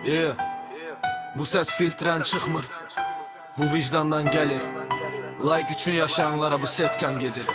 Yeah. Bu ses filtren çıkmır, bu vicdandan gelir. Like üçün yaşayanlara bu setkan gedir.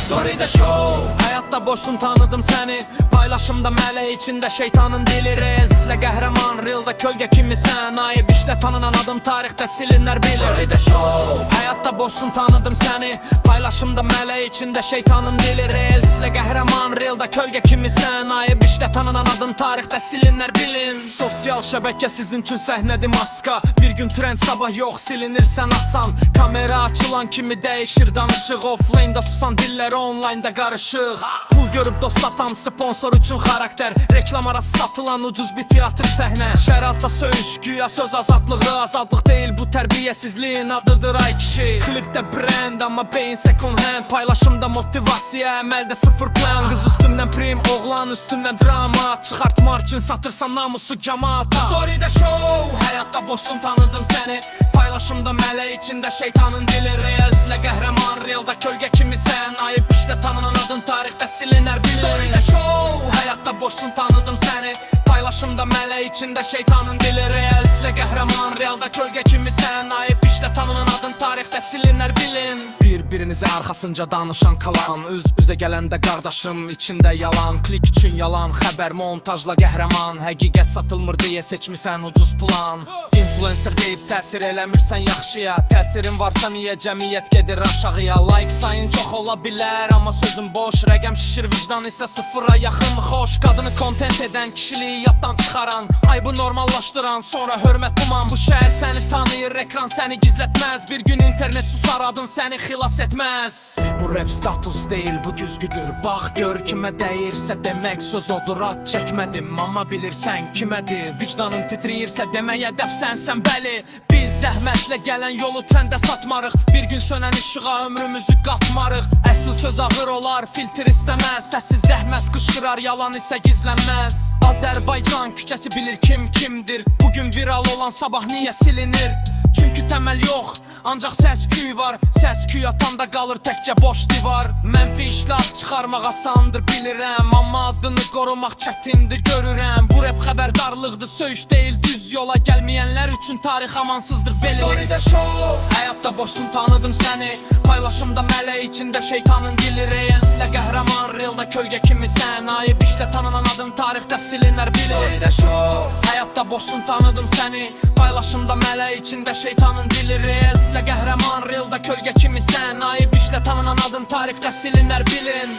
Story'de show, hayatta boşsun tanıdım seni. Paylaşımda mele içinde şeytanın dili. Reels'le qəhrəman, realda kölge kimi sən. Ayıb işlə tanınan adım tarixdə silinlər bilir. Story'de show, hayatta boşsun tanıdım seni. Paylaşımda mele içinde şeytanın dili. Reels'le qəhrəman, realda kölge kimi sən. Ayıb işlə tanınan adım tarixdə silinlər bilin. Sosial şəbəkə sizin üçün səhnədir maska. Bir gün trend sabah yox, silinirsən asan. Kamera açılan kimi dəyişir danışıq. Offline'da susan dillər online'da qarışıq. Pul görüb dost satan sponsor üçün xarakter. Reklam arası satılan ucuz bir teatr səhnə. Şər altda söyüş, güya söz azadlığı. Azadlıq deyil bu tərbiyəsizliyin adıdır ay kişi. Klipdə brand amma beyin second hand. Paylaşımda motivasiya, əməldə sıfır plan. Qız üstündən prim, oğlan üstündən drama. Çıxartmaq üçün satırsan namusu cəmaata. Story'də show, hayatta boşsun tanıdım səni. Paylaşımda mələ içində şeytanın dili. Reels'lə qəhrəman, realda kölgə kimi sən. Ayıb işlə tanınan adın tarixdə silinər bilir. Story'də show, hayatta boşsun tanıdım səni. Paylaşımda mələ içində şeytanın dili. Reels'lə qəhrəman, realda kölgə kimi sən. Ayıb işlə tanınan adın tarixdə silinər bilin. Bir-birinizə arxasınca danışan kalan. Üz-üzə gələndə qardaşım, içində yalan. Klik üçün yalan, xəbər montajla qəhrəman. Həqiqət satılmır deyə seçmisən ucuz plan. Influencer deyib təsir eləmirsən yaxşıya. Təsirin varsa niyə cəmiyyət gedir aşağıya. Like sayın çox ola bilər, amma sözün boş. Rəqəm şişir, vicdan isə sıfıra yaxın. Xoş, qadını kontent edən, kişiliyi yaddan çıxaran. Aybı normallaşdıran, sonra hörmət duman. Bu şəhər səni tanıyır, ekran səni gizlətməz. Bir gün internet susar, adın səni xilas etməz. Bu rap status deyil, bu güzgüdür. Bax gör kimə dəyirsə demək söz odur. Ad çəkmədim, amma bilirsən kimədir. Vicdanın titriyirsə demək hədəf sənsən bəli. Biz zəhmətlə gələn yolu trəndə satmarıq. Bir gün sönən işığa ömrümüzü qatmarıq. Əsl söz ağır olar, filtr istəməz. Səssiz zəhmət qışqırar, yalan isə gizlənməz. Azərbaycan küçəsi bilir kim kimdir. Bugün viral olan sabah niyə silinir? Çünki təməl yox, ancaq səs-küy var. Səs-küy atanda qalır təkcə boş divar. Mənfi işlər çıxarmaq asandır bilirəm, amma adını qorumaq çətindir görürəm. Bu rap xəbərdarlıqdır, söyüş deyil düz yola. Gəlməyənlər üçün tarix amansızdır belli. Story'də show, həyatda boşsun tanıdım səni. Paylaşımda mələ içində şeytanın dili. Reels'lə qəhrəman, realda kölgə kimi sən. Ayıb işlə tanınan adın tarixdə silinər bilir. Story'də show, həyatda boşsun tanıdım səni. Paylaşımda mələ içində şeytanın dili. Reels'lə qəhrəman, realda kölgə kimi sən. Ayıb işlə tanınan adın tarixdə silinər bilin.